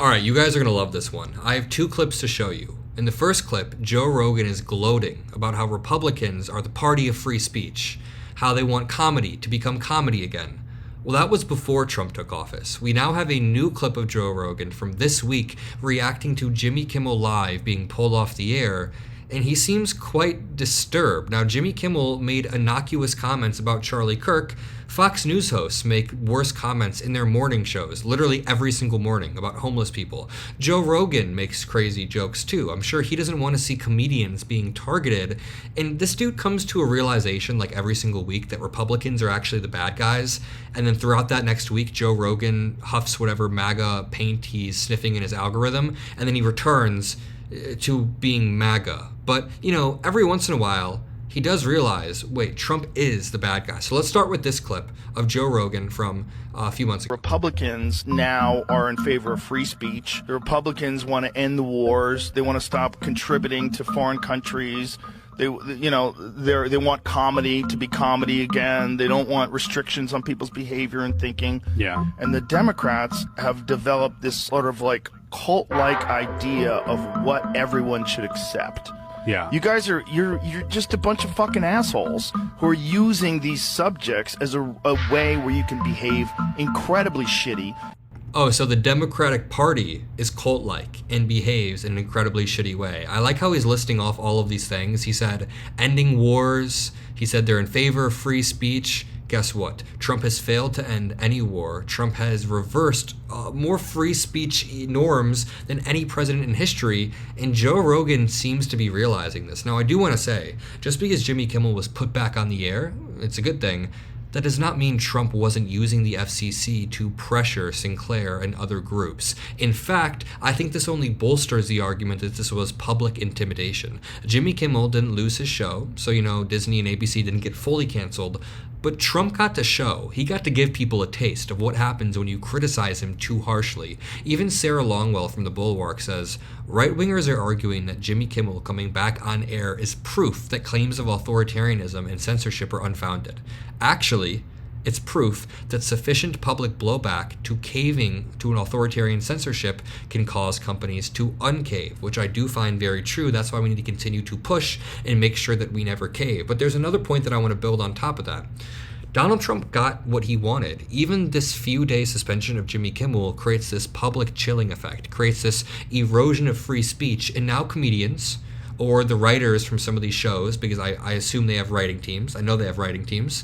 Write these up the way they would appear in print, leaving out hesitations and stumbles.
All right, you guys are going to love this one. I have 2 clips to show you. In the first clip, Joe Rogan is gloating about how Republicans are the party of free speech, how they want comedy to become comedy again. Well, that was before Trump took office. We now have a new clip of Joe Rogan from this week reacting to Jimmy Kimmel Live being pulled off the air, and he seems quite disturbed. Now, Jimmy Kimmel made innocuous comments about Charlie Kirk. Fox News hosts make worse comments in their morning shows, literally every single morning, about homeless people. Joe Rogan makes crazy jokes too. I'm sure he doesn't want to see comedians being targeted. And this dude comes to a realization like every single week that Republicans are actually the bad guys. And then throughout that next week, Joe Rogan huffs whatever MAGA paint he's sniffing in his algorithm, and then he returns to being MAGA. But, you know, every once in a while, he does realize, wait, Trump is the bad guy. So let's start with this clip of Joe Rogan from a few months ago. Republicans now are in favor of free speech. The Republicans want to end the wars. They want to stop contributing to foreign countries. They want comedy to be comedy again. They don't want restrictions on people's behavior and thinking. Yeah. And the Democrats have developed this sort of like cult-like idea of what everyone should accept. Yeah. You guys you're just a bunch of fucking assholes who are using these subjects as a way where you can behave incredibly shitty. Oh, so the Democratic Party is cult-like and behaves in an incredibly shitty way. I like how he's listing off all of these things. He said ending wars. He said they're in favor of free speech. Guess what? Trump has failed to end any war. Trump has reversed more free speech norms than any president in history, and Joe Rogan seems to be realizing this. Now, I do want to say, just because Jimmy Kimmel was put back on the air, it's a good thing. That does not mean Trump wasn't using the FCC to pressure Sinclair and other groups. In fact, I think this only bolsters the argument that this was public intimidation. Jimmy Kimmel didn't lose his show, so, you know, Disney and ABC didn't get fully canceled, but Trump got to show. He got to give people a taste of what happens when you criticize him too harshly. Even Sarah Longwell from The Bulwark says, right-wingers are arguing that Jimmy Kimmel coming back on air is proof that claims of authoritarianism and censorship are unfounded. Actually, it's proof that sufficient public blowback to caving to an authoritarian censorship can cause companies to uncave, which I do find very true. That's why we need to continue to push and make sure that we never cave. But there's another point that I want to build on top of that. Donald Trump got what he wanted. Even this few-day suspension of Jimmy Kimmel creates this public chilling effect, creates this erosion of free speech, and now comedians or the writers from some of these shows, because I assume they have writing teams. I know they have writing teams.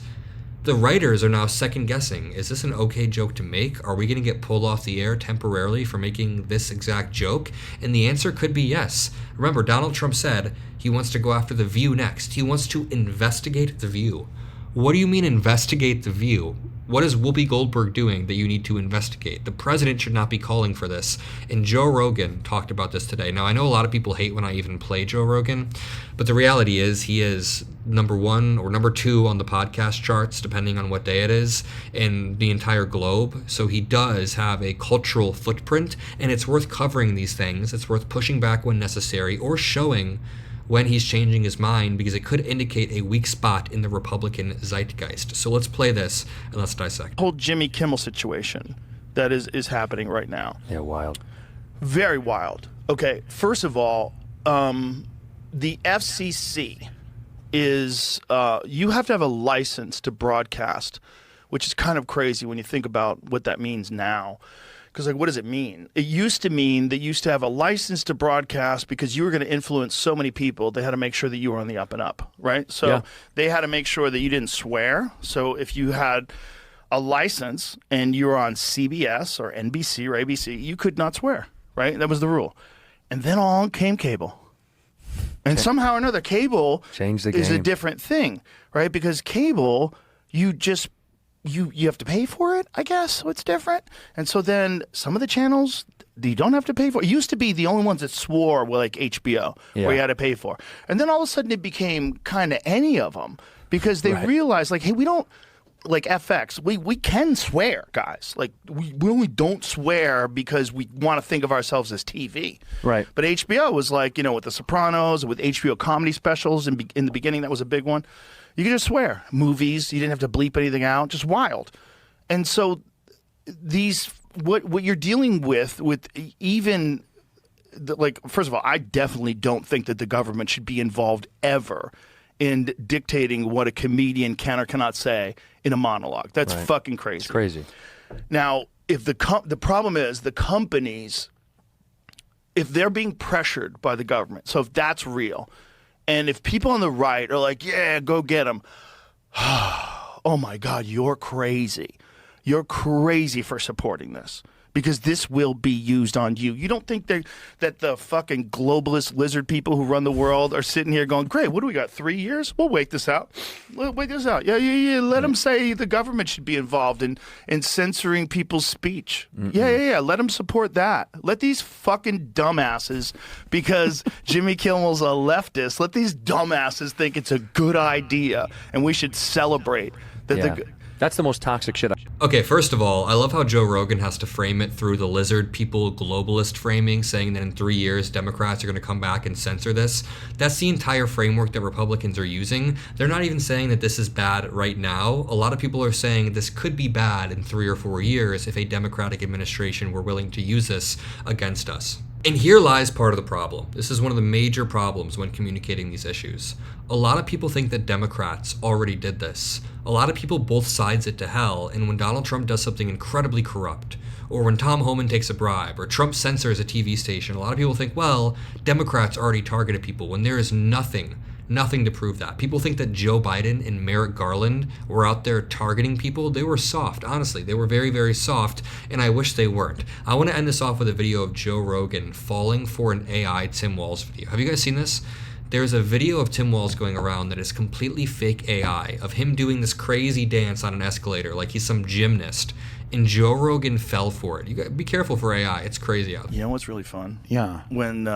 The writers are now second-guessing. Is this an okay joke to make? Are we going to get pulled off the air temporarily for making this exact joke? And the answer could be yes. Remember, Donald Trump said he wants to go after The View next. He wants to investigate The View. What do you mean investigate The View? What is Whoopi Goldberg doing that you need to investigate? The president should not be calling for this. And Joe Rogan talked about this today. Now, I know a lot of people hate when I even play Joe Rogan, but the reality is he is number 1 or number 2 on the podcast charts, depending on what day it is, in the entire globe. So he does have a cultural footprint, and it's worth covering these things. It's worth pushing back when necessary or showing when he's changing his mind, because it could indicate a weak spot in the Republican zeitgeist. So let's play this and let's dissect. Whole Jimmy Kimmel situation that is happening right now. Yeah, wild. Very wild. Okay, first of all, the FCC is, you have to have a license to broadcast, which is kind of crazy when you think about what that means now. Because, like, what does it mean? It used to mean that you used to have a license to broadcast because you were going to influence so many people. They had to make sure that you were on the up and up, right? So they had to make sure that you didn't swear. So if you had a license and you were on CBS or NBC or ABC, you could not swear, right? That was the rule. And then along came cable. And somehow or another, cable changed the game. Is a different thing, right? Because cable, you just... You have to pay for it, I guess, so it's different. And so then some of the channels you don't have to pay for. It used to be the only ones that swore were like HBO, where you had to pay for. And then all of a sudden it became kind of any of them because they realized, like, hey, we don't, like FX, we can swear, guys. Like, we only don't swear because we want to think of ourselves as TV. Right. But HBO was like, you know, with The Sopranos, with HBO comedy specials, in the beginning that was a big one. You could just swear. Movies, you didn't have to bleep anything out. Just wild. And so these what you're dealing with even like, first of all, I definitely don't think that the government should be involved ever in dictating what a comedian can or cannot say in a monologue. That's fucking crazy. It's crazy. Now, if the problem is the companies, if they're being pressured by the government, so if that's real, and if people on the right are like, yeah, go get them, oh my God, you're crazy. You're crazy for supporting this. Because this will be used on you. You don't think that the fucking globalist lizard people who run the world are sitting here going, great, what do we got, 3 years? We'll wait this out. We'll wait this out. Yeah. Let them say the government should be involved in censoring people's speech. Yeah. Let them support that. Let these fucking dumbasses, because Jimmy Kimmel's a leftist, let these dumbasses think it's a good idea and we should celebrate that. That's the most toxic shit. Okay, first of all, I love how Joe Rogan has to frame it through the lizard people globalist framing, saying that in 3 years, Democrats are going to come back and censor this. That's the entire framework that Republicans are using. They're not even saying that this is bad right now. A lot of people are saying this could be bad in 3 or 4 years if a Democratic administration were willing to use this against us. And here lies part of the problem. This is one of the major problems when communicating these issues. A lot of people think that Democrats already did this. A lot of people both sides it to hell, and when Donald Trump does something incredibly corrupt, or when Tom Homan takes a bribe, or Trump censors a TV station, a lot of people think, well, Democrats already targeted people, when there is nothing to prove that. People think that Joe Biden and Merrick Garland were out there targeting people. They were soft, honestly. They were very, very soft, and I wish they weren't. I want to end this off with a video of Joe Rogan falling for an AI Tim Walz video. Have you guys seen this? There's a video of Tim Walz going around that is completely fake AI, of him doing this crazy dance on an escalator like he's some gymnast, and Joe Rogan fell for it. You gotta be careful for AI. It's crazy out there. You know what's really fun? Yeah. When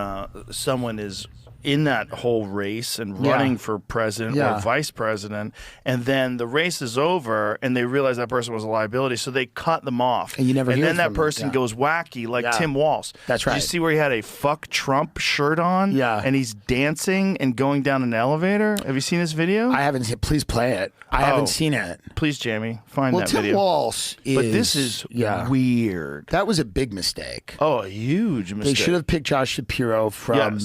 someone is in that whole race and running for president or vice president, and then the race is over and they realize that person was a liability, so they cut them off. And you never hear then that from person them. goes wacky, like Tim Walz. That's right. Did you see where he had a fuck Trump shirt on? Yeah. And he's dancing and going down an elevator? Have you seen this video? I haven't seen. Please play it. I haven't seen it. Please, Jamie, find Well, that Tim video. Walz is. But this is weird. That was a big mistake. Oh, a huge mistake. They should have picked Josh Shapiro from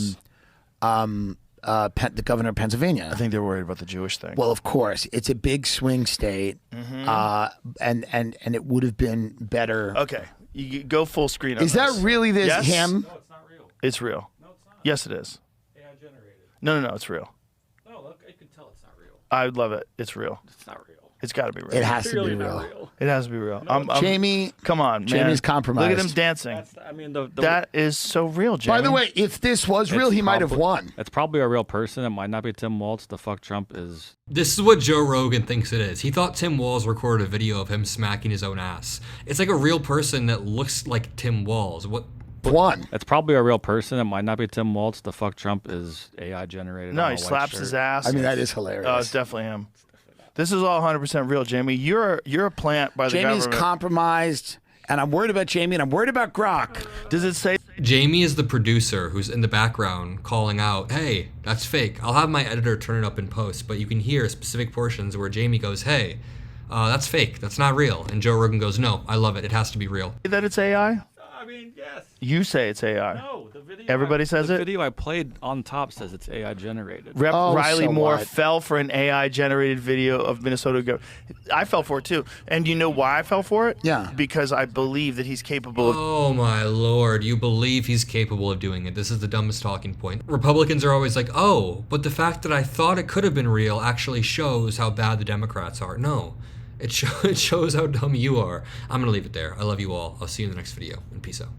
the governor of Pennsylvania. I think they're worried about the Jewish thing. Well, of course, it's a big swing state, and it would have been better. Okay, you go full screen on Is this. that really this Yes? him? No, it's not real. It's real. No, it's not. Yes, it is. AI generated. No, it's real. No, look, I can tell it's not real. I would love it. It's real. It's not real. It's got to be real. It has to be Clearly real. not real. It has to be real. Jamie, come on, man. Jamie's compromised. Look at him dancing. That's, I mean, the That is so real, Jamie. By the way, if this was real, he might have won. It's probably a real person. It might not be Tim Walz. The fuck Trump is. This is what Joe Rogan thinks it is. He thought Tim Walz recorded a video of him smacking his own ass. It's like a real person that looks like Tim Walz. What? Won. It's probably a real person. It might not be Tim Walz. The fuck Trump is AI generated. No, on he a white slaps shirt. his ass. I mean, that is hilarious. Oh, it's definitely him. This is all 100% real, Jamie. You're a plant by the Jamie's government. compromised, and I'm worried about Jamie, and I'm worried about Grok. Does it say? Jamie is the producer who's in the background calling out, hey, that's fake. I'll have my editor turn it up in post, but you can hear specific portions where Jamie goes, hey, that's fake. That's not real. And Joe Rogan goes, no, I love it. It has to be real. That it's AI? I mean, yes. You say it's AI. No, the video. Everybody says the it? The video I played on top says it's AI generated. Rep Oh, Riley so Moore what? fell for an AI-generated video of Minnesota. I fell for it too, and you know why I fell for it? Yeah. Because I believe that he's capable of. Oh my lord, you believe he's capable of doing it. This is the dumbest talking point. Republicans are always like, oh, but the fact that I thought it could have been real actually shows how bad the Democrats are. No, it shows how dumb you are. I'm going to leave it there. I love you all. I'll see you in the next video, and peace out.